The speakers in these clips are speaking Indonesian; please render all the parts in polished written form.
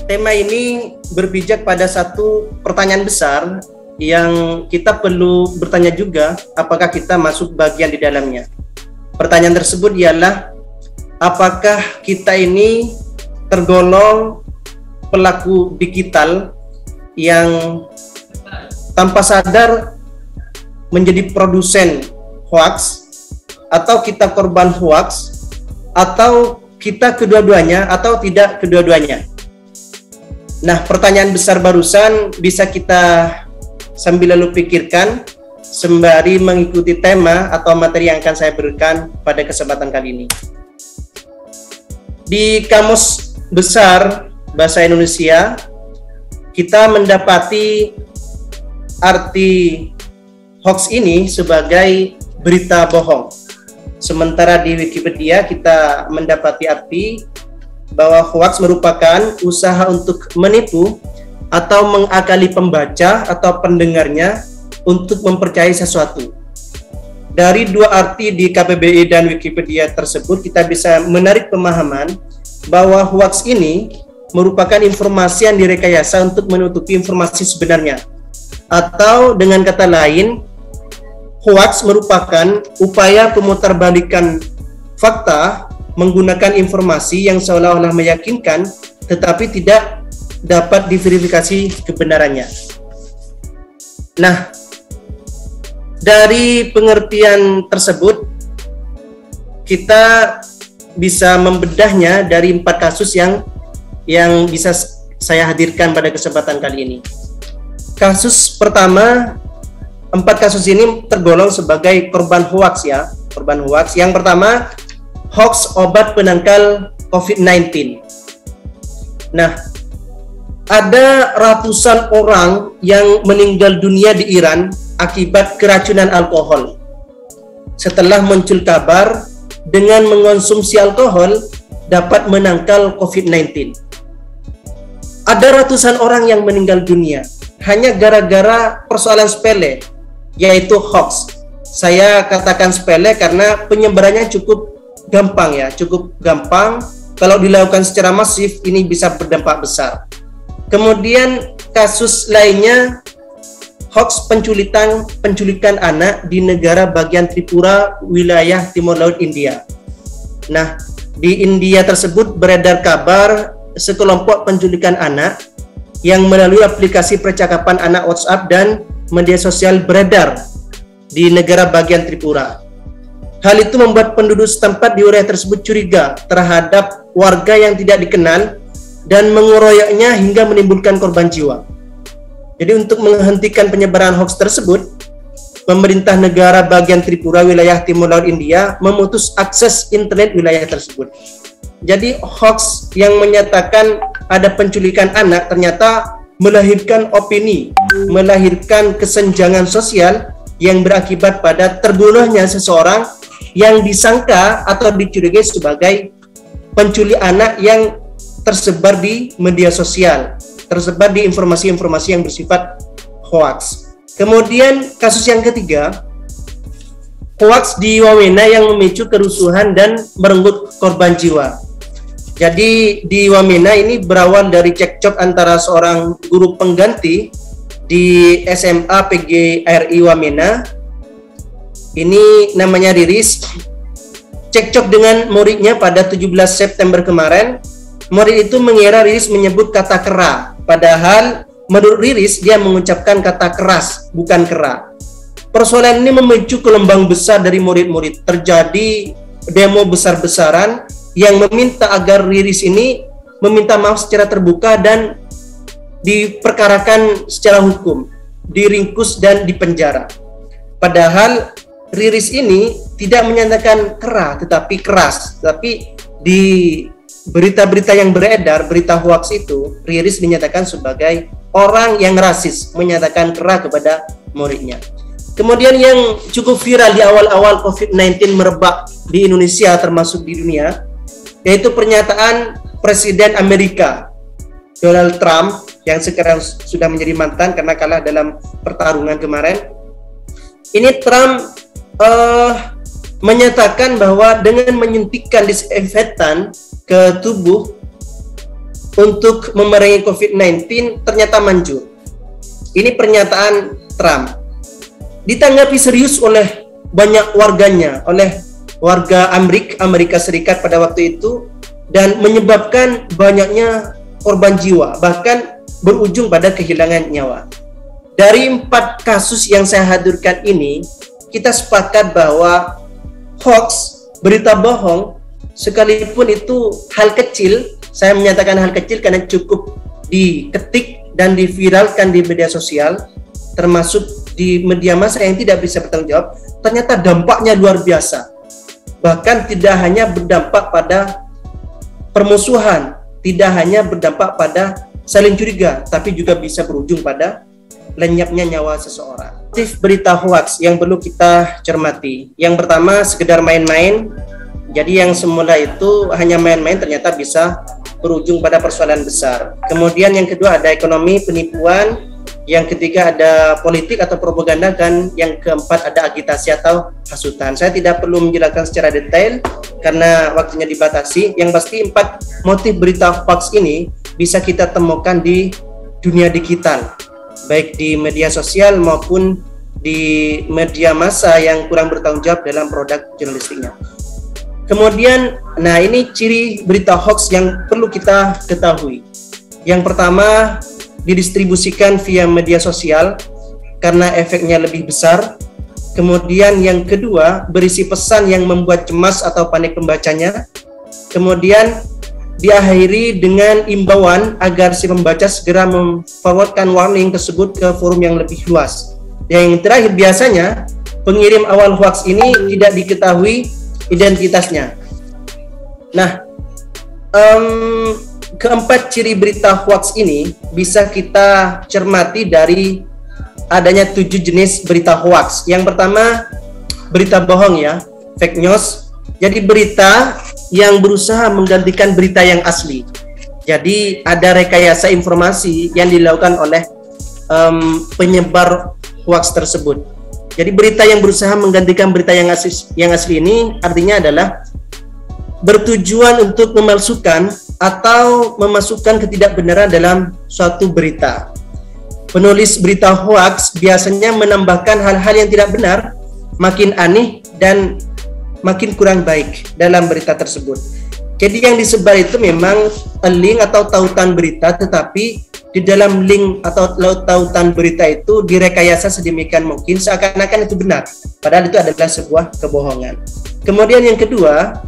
tema ini berpijak pada satu pertanyaan besar yang kita perlu bertanya juga, apakah kita masuk bagian di dalamnya. Pertanyaan tersebut ialah, apakah kita ini tergolong pelaku digital yang tanpa sadar menjadi produsen hoax, atau kita korban hoax, atau kita kedua-duanya, atau tidak kedua-duanya. Nah, pertanyaan besar barusan bisa kita sambil lalu pikirkan sembari mengikuti tema atau materi yang akan saya berikan pada kesempatan kali ini. Di Kamus Besar Bahasa Indonesia, kita mendapati arti hoax ini sebagai berita bohong. Sementara di Wikipedia kita mendapati arti bahwa hoax merupakan usaha untuk menipu atau mengakali pembaca atau pendengarnya untuk mempercayai sesuatu. Dari dua arti di KBBI dan Wikipedia tersebut, kita bisa menarik pemahaman bahwa hoax ini merupakan informasi yang direkayasa untuk menutupi informasi sebenarnya. Atau dengan kata lain, hoax merupakan upaya pemutarbalikan fakta menggunakan informasi yang seolah-olah meyakinkan tetapi tidak dapat diverifikasi kebenarannya. Nah, dari pengertian tersebut kita bisa membedahnya dari 4 kasus yang bisa saya hadirkan pada kesempatan kali ini. Kasus pertama, 4 kasus ini tergolong sebagai korban hoax ya, korban hoax. Yang pertama, hoax obat penangkal COVID-19. Nah, ada ratusan orang yang meninggal dunia di Iran akibat keracunan alkohol. Setelah muncul kabar dengan mengonsumsi alkohol dapat menangkal COVID-19. Ada ratusan orang yang meninggal dunia hanya gara-gara persoalan sepele, yaitu hoax. Saya katakan sepele karena penyebarannya cukup gampang ya, cukup gampang. Kalau dilakukan secara masif ini bisa berdampak besar. Kemudian kasus lainnya, hoax penculikan anak di negara bagian Tripura, wilayah Timur Laut India. Nah, di India tersebut beredar kabar sekelompok penculikan anak yang melalui aplikasi percakapan anak WhatsApp dan media sosial beredar di negara bagian Tripura. Hal itu membuat penduduk setempat di wilayah tersebut curiga terhadap warga yang tidak dikenal dan mengeroyoknya hingga menimbulkan korban jiwa. Jadi untuk menghentikan penyebaran hoax tersebut, pemerintah negara bagian Tripura wilayah Timur Laut India memutus akses internet wilayah tersebut. Jadi hoax yang menyatakan ada penculikan anak ternyata melahirkan opini, melahirkan kesenjangan sosial yang berakibat pada terbunuhnya seseorang yang disangka atau dicurigai sebagai penculik anak yang tersebar di media sosial, tersebar di informasi-informasi yang bersifat hoax. Kemudian kasus yang ketiga, hoax di Wamena yang memicu kerusuhan dan merenggut korban jiwa. Jadi di Wamena ini berawal dari cekcok antara seorang guru pengganti di SMA PGRI Wamena, ini namanya Riris, cekcok dengan muridnya pada 17 September kemarin. Murid itu mengira Riris menyebut kata kera, padahal menurut Riris dia mengucapkan kata keras, bukan kera. Persoalan ini memicu gelombang besar dari murid-murid. Terjadi demo besar-besaran yang meminta agar Riris ini meminta maaf secara terbuka dan diperkarakan secara hukum, diringkus dan dipenjara. Padahal Riris ini tidak menyatakan kera tetapi keras. Tapi di berita-berita yang beredar, berita hoax itu, Riris dinyatakan sebagai orang yang rasis, menyatakan kera kepada muridnya. Kemudian yang cukup viral di awal-awal COVID-19 merebak di Indonesia termasuk di dunia, yaitu pernyataan Presiden Amerika Donald Trump yang sekarang sudah menjadi mantan karena kalah dalam pertarungan kemarin. Ini Trump menyatakan bahwa dengan menyuntikkan disinfektan ke tubuh untuk memerangi COVID-19 ternyata manjur. Ini pernyataan Trump. Ditanggapi serius oleh banyak warganya, oleh warga Amerika Serikat pada waktu itu, dan menyebabkan banyaknya korban jiwa, bahkan berujung pada kehilangan nyawa. Dari 4 kasus yang saya hadirkan ini, kita sepakat bahwa hoax, berita bohong, sekalipun itu hal kecil, saya menyatakan hal kecil karena cukup diketik dan diviralkan di media sosial, termasuk di media massa yang tidak bisa bertanggung jawab, ternyata dampaknya luar biasa. Bahkan tidak hanya berdampak pada permusuhan, tidak hanya berdampak pada saling curiga, tapi juga bisa berujung pada lenyapnya nyawa seseorang. Motif berita hoax yang perlu kita cermati. Yang pertama, sekedar main-main. Jadi yang semula itu hanya main-main ternyata bisa berujung pada persoalan besar. Kemudian yang kedua ada ekonomi, penipuan. Yang ketiga ada politik atau propaganda, dan yang keempat ada agitasi atau hasutan. Saya tidak perlu menjelaskan secara detail karena waktunya dibatasi. Yang pasti 4 motif berita hoax ini bisa kita temukan di dunia digital, baik di media sosial maupun di media massa yang kurang bertanggung jawab dalam produk jurnalistiknya. Kemudian, nah ini ciri berita hoax yang perlu kita ketahui. Yang pertama, didistribusikan via media sosial karena efeknya lebih besar. Kemudian yang kedua, berisi pesan yang membuat cemas atau panik pembacanya. Kemudian diakhiri dengan imbauan agar si pembaca segera memforwardkan warning tersebut ke forum yang lebih luas. Yang terakhir, biasanya pengirim awal hoax ini tidak diketahui identitasnya. Nah, keempat ciri berita hoax ini bisa kita cermati dari adanya 7 jenis berita hoax. Yang pertama, berita bohong ya, fake news. Jadi berita yang berusaha menggantikan berita yang asli. Jadi ada rekayasa informasi yang dilakukan oleh penyebar hoax tersebut. Jadi berita yang berusaha menggantikan berita yang asli ini artinya adalah bertujuan untuk memalsukan atau memasukkan ketidakbenaran dalam suatu berita. Penulis berita hoax biasanya menambahkan hal-hal yang tidak benar, makin aneh, dan makin kurang baik dalam berita tersebut. Jadi yang disebar itu memang link atau tautan berita, tetapi di dalam link atau tautan berita itu direkayasa sedemikian mungkin seakan-akan itu benar, padahal itu adalah sebuah kebohongan. Kemudian yang kedua,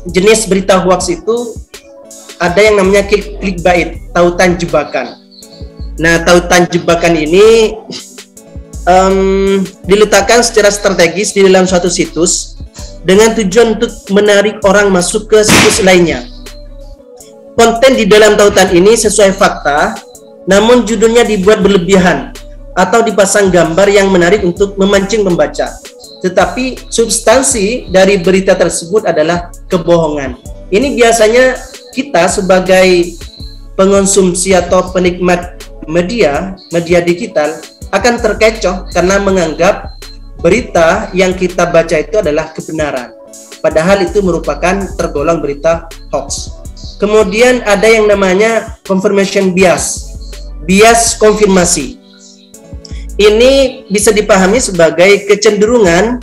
jenis berita hoax itu ada yang namanya clickbait, tautan jebakan. Nah, tautan jebakan ini diletakkan secara strategis di dalam suatu situs dengan tujuan untuk menarik orang masuk ke situs lainnya. Konten di dalam tautan ini sesuai fakta, namun judulnya dibuat berlebihan atau dipasang gambar yang menarik untuk memancing pembaca. Tetapi substansi dari berita tersebut adalah kebohongan. Ini biasanya kita sebagai pengonsumsi atau penikmat media digital akan terkecoh karena menganggap berita yang kita baca itu adalah kebenaran, padahal itu merupakan tergolong berita hoax. Kemudian ada yang namanya confirmation bias, bias konfirmasi. Ini bisa dipahami sebagai kecenderungan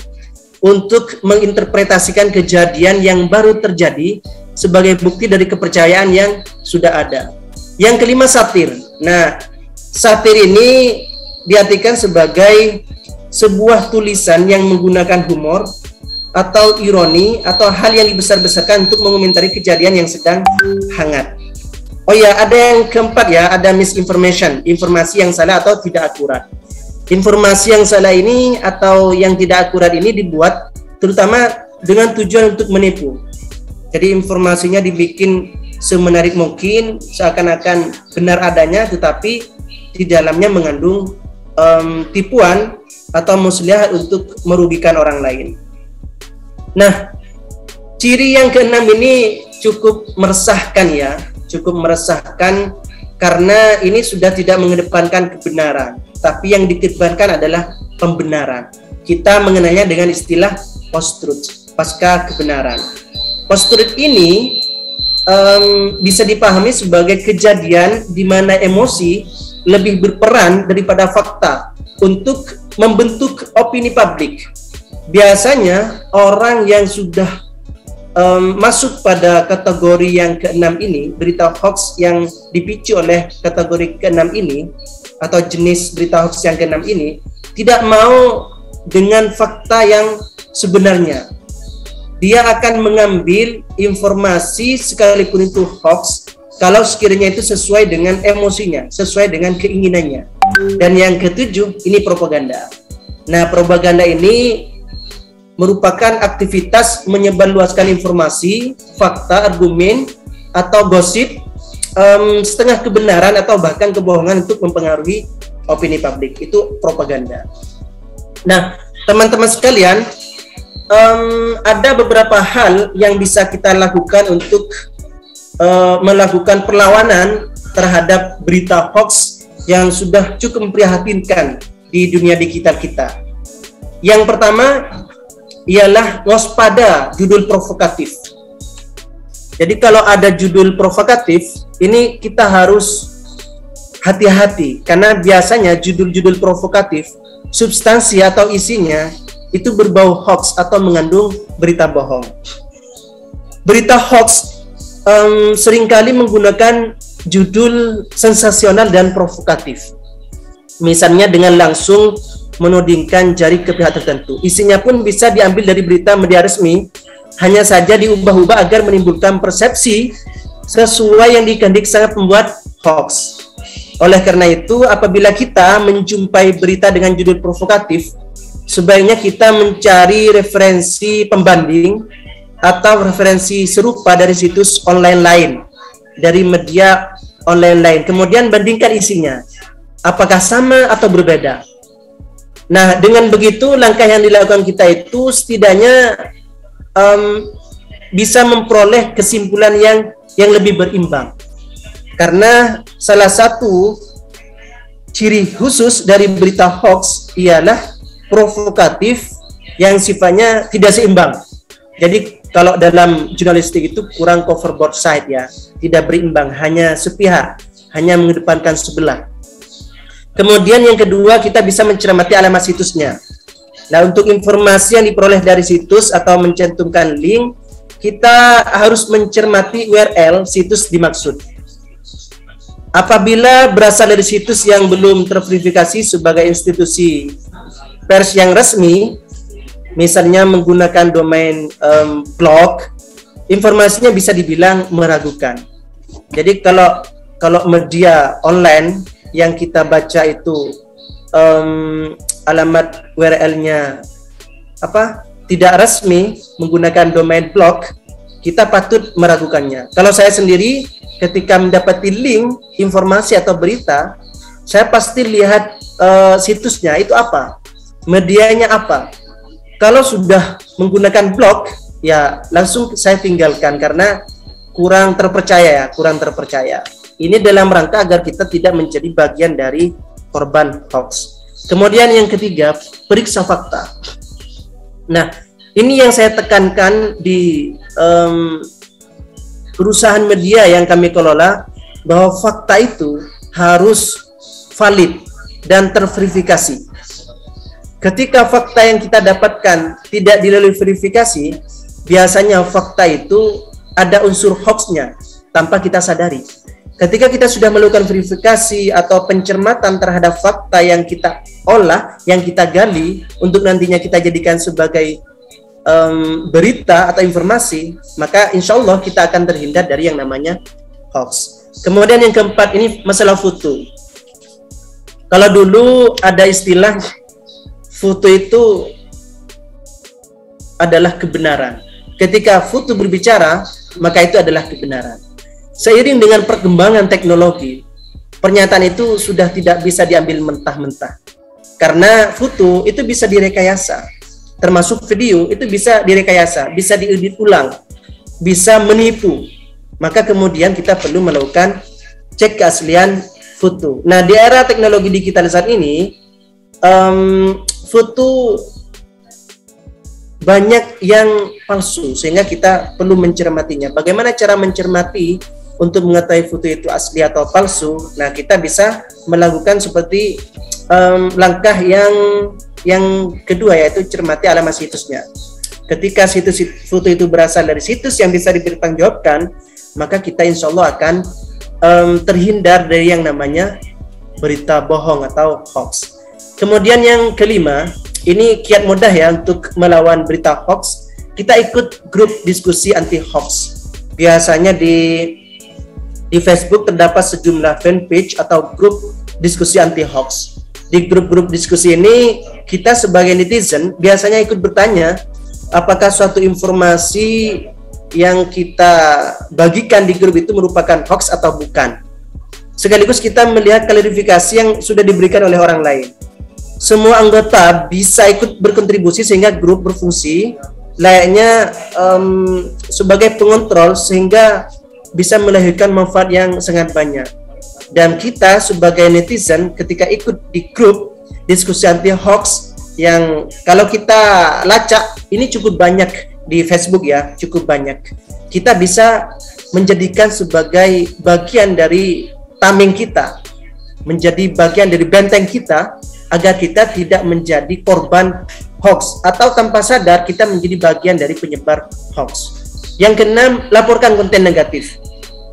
untuk menginterpretasikan kejadian yang baru terjadi sebagai bukti dari kepercayaan yang sudah ada. Yang kelima, satir. Nah, satir ini diartikan sebagai sebuah tulisan yang menggunakan humor atau ironi atau hal yang dibesar-besarkan untuk mengomentari kejadian yang sedang hangat. Oh ya, ada yang keempat ya, ada misinformation, informasi yang salah atau tidak akurat. Informasi yang salah ini atau yang tidak akurat ini dibuat terutama dengan tujuan untuk menipu. Jadi informasinya dibikin semenarik mungkin, seakan-akan benar adanya, tetapi di dalamnya mengandung tipuan atau muslihat untuk merugikan orang lain. Nah, ciri yang keenam ini cukup meresahkan ya, cukup meresahkan karena ini sudah tidak mengedepankan kebenaran, tapi yang dikedepankan adalah pembenaran. Kita mengenalnya dengan istilah post-truth, pasca kebenaran. Post-truth ini bisa dipahami sebagai kejadian di mana emosi lebih berperan daripada fakta untuk membentuk opini publik. Biasanya orang yang sudah masuk pada kategori yang keenam ini, berita hoax yang dipicu oleh kategori keenam ini atau jenis berita hoax yang keenam ini, tidak mau dengan fakta yang sebenarnya. Dia akan mengambil informasi sekalipun itu hoax kalau sekiranya itu sesuai dengan emosinya, sesuai dengan keinginannya. Dan yang ketujuh, ini propaganda. Nah, propaganda ini merupakan aktivitas menyebarluaskan informasi, fakta, argumen, atau gosip, setengah kebenaran atau bahkan kebohongan untuk mempengaruhi opini publik. Itu propaganda. Nah, teman-teman sekalian, ada beberapa hal yang bisa kita lakukan untuk melakukan perlawanan terhadap berita hoax yang sudah cukup memprihatinkan di dunia digital kita. Yang pertama ialah waspada judul provokatif. Jadi kalau ada judul provokatif, ini kita harus hati-hati karena biasanya judul-judul provokatif substansi atau isinya itu berbau hoax atau mengandung berita bohong. Berita hoax seringkali menggunakan judul sensasional dan provokatif. Misalnya dengan langsung menudingkan jari ke pihak tertentu. Isinya pun bisa diambil dari berita media resmi, hanya saja diubah-ubah agar menimbulkan persepsi sesuai yang dikehendaki sangat membuat hoax. Oleh karena itu, apabila kita menjumpai berita dengan judul provokatif, sebaiknya kita mencari referensi pembanding atau referensi serupa dari situs online lain, dari media online lain. Kemudian bandingkan isinya, apakah sama atau berbeda. Nah, dengan begitu langkah yang dilakukan kita itu setidaknya bisa memperoleh kesimpulan yang lebih berimbang. Karena salah satu ciri khusus dari berita hoax ialah provokatif yang sifatnya tidak seimbang. Jadi kalau dalam jurnalistik itu kurang cover both side ya, tidak berimbang, hanya sepihak, hanya mengedepankan sebelah. Kemudian yang kedua, kita bisa mencermati alamat situsnya. Nah, untuk informasi yang diperoleh dari situs atau mencantumkan link, kita harus mencermati URL situs dimaksud. Apabila berasal dari situs yang belum terverifikasi sebagai institusi pers yang resmi, misalnya menggunakan domain blog, informasinya bisa dibilang meragukan. Jadi kalau media online yang kita baca itu alamat URL-nya tidak resmi menggunakan domain blog, kita patut meragukannya. Kalau saya sendiri ketika mendapati link informasi atau berita, saya pasti lihat situsnya itu apa, medianya apa. Kalau sudah menggunakan blog, ya langsung saya tinggalkan karena kurang terpercaya. Ini dalam rangka agar kita tidak menjadi bagian dari korban hoax. Kemudian yang ketiga, periksa fakta. Nah, ini yang saya tekankan di perusahaan media yang kami kelola, bahwa fakta itu harus valid dan terverifikasi. Ketika fakta yang kita dapatkan tidak dilalui verifikasi, biasanya fakta itu ada unsur hoaxnya tanpa kita sadari. Ketika kita sudah melakukan verifikasi atau pencermatan terhadap fakta yang kita olah, yang kita gali, untuk nantinya kita jadikan sebagai berita atau informasi, maka insya Allah kita akan terhindar dari yang namanya hoax. Kemudian yang keempat, ini masalah foto. Kalau dulu ada istilah foto itu adalah kebenaran. Ketika foto berbicara, maka itu adalah kebenaran. Seiring dengan perkembangan teknologi, pernyataan itu sudah tidak bisa diambil mentah-mentah. Karena foto itu bisa direkayasa. Termasuk video itu bisa direkayasa, bisa diedit ulang, bisa menipu. Maka kemudian kita perlu melakukan cek keaslian foto. Nah, di era teknologi digital saat ini, foto banyak yang palsu, sehingga kita perlu mencermatinya. Bagaimana cara mencermati untuk mengetahui foto itu asli atau palsu? Nah, kita bisa melakukan seperti langkah yang kedua, yaitu cermati alamat situsnya. Ketika situs foto itu berasal dari situs yang bisa dipertanggungjawabkan, maka kita insya Allah akan terhindar dari yang namanya berita bohong atau hoax. Kemudian yang kelima, ini kiat mudah ya untuk melawan berita hoax. Kita ikut grup diskusi anti hoax. Biasanya di Facebook terdapat sejumlah fanpage atau grup diskusi anti hoax. Di grup-grup diskusi ini, kita sebagai netizen biasanya ikut bertanya apakah suatu informasi yang kita bagikan di grup itu merupakan hoax atau bukan. Sekaligus kita melihat klarifikasi yang sudah diberikan oleh orang lain. Semua anggota bisa ikut berkontribusi sehingga grup berfungsi layaknya sebagai pengontrol, sehingga bisa melahirkan manfaat yang sangat banyak. Dan kita sebagai netizen ketika ikut di grup diskusi anti hoax yang kalau kita lacak ini cukup banyak di Facebook ya, cukup banyak. Kita bisa menjadikan sebagai bagian dari tameng kita, menjadi bagian dari benteng kita, agar kita tidak menjadi korban hoax atau tanpa sadar kita menjadi bagian dari penyebar hoax. Yang keenam, laporkan konten negatif.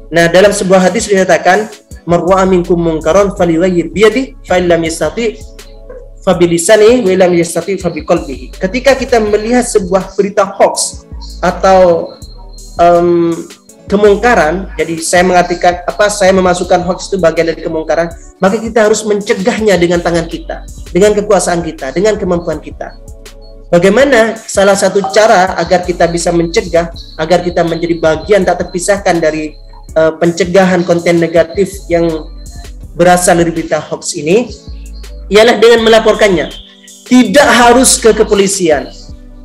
Nah, dalam sebuah hadis dinyatakan, marwa'a minkum munkaron falyughayyir biyadihi fa illam yastati fa bilisanihi wa illam yastati fa biqalbihi. Ketika kita melihat sebuah berita hoax atau kemungkaran, jadi saya mengartikan saya memasukkan hoax itu bagian dari kemungkaran, maka kita harus mencegahnya dengan tangan kita, dengan kekuasaan kita, dengan kemampuan kita. Bagaimana salah satu cara agar kita bisa mencegah, agar kita menjadi bagian tak terpisahkan dari pencegahan konten negatif yang berasal dari berita hoax ini, ialah dengan melaporkannya. Tidak harus ke kepolisian,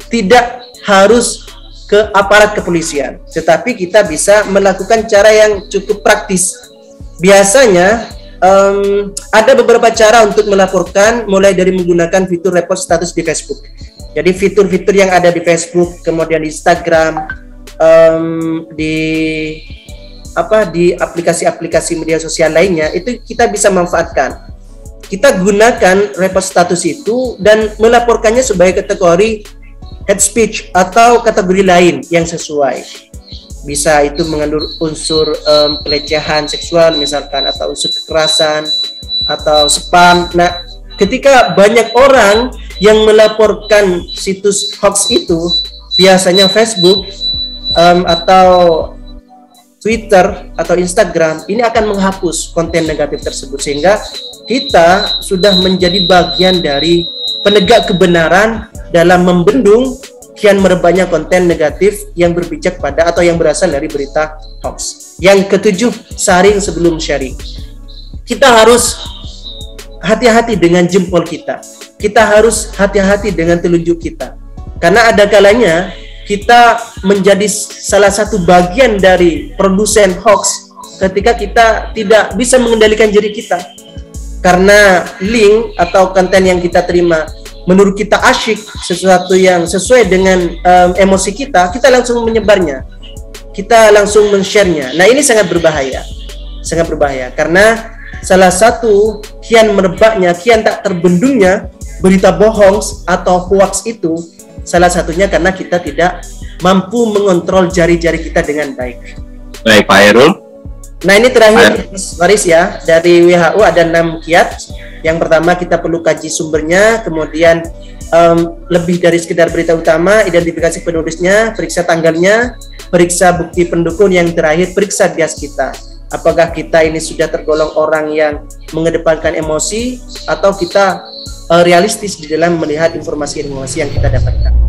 tidak harus ke aparat kepolisian, tetapi kita bisa melakukan cara yang cukup praktis. Biasanya ada beberapa cara untuk melaporkan, mulai dari menggunakan fitur report status di Facebook. Jadi fitur-fitur yang ada di Facebook, kemudian di Instagram, di aplikasi-aplikasi media sosial lainnya, itu kita bisa manfaatkan. Kita gunakan report status itu dan melaporkannya sebagai kategori hate speech atau kategori lain yang sesuai. Bisa itu mengandung unsur pelecehan seksual misalkan, atau unsur kekerasan, atau spam. Nah, ketika banyak orang yang melaporkan situs hoax itu, biasanya Facebook atau Twitter atau Instagram, ini akan menghapus konten negatif tersebut, sehingga kita sudah menjadi bagian dari penegak kebenaran dalam membendung kian merebaknya konten negatif yang berpijak pada atau yang berasal dari berita hoax. Yang ketujuh, saring sebelum sharing. Kita harus hati-hati dengan jempol kita. Kita harus hati-hati dengan telunjuk kita. Karena ada kalanya kita menjadi salah satu bagian dari produsen hoax ketika kita tidak bisa mengendalikan diri kita. Karena link atau konten yang kita terima menurut kita asyik, sesuatu yang sesuai dengan emosi kita, kita langsung menyebarnya, kita langsung men-share-nya. Nah, ini sangat berbahaya karena salah satu kian merebaknya, kian tak terbendungnya berita bohong atau hoax itu, salah satunya karena kita tidak mampu mengontrol jari-jari kita dengan baik. Baik, Pak Hairul. Nah, ini terakhir Waris ya, dari WHO ada 6 kiat. Yang pertama, kita perlu kaji sumbernya, kemudian lebih dari sekedar berita utama, identifikasi penulisnya, periksa tanggalnya, periksa bukti pendukung, yang terakhir periksa bias kita. Apakah kita ini sudah tergolong orang yang mengedepankan emosi atau kita realistis di dalam melihat informasi-informasi yang kita dapatkan.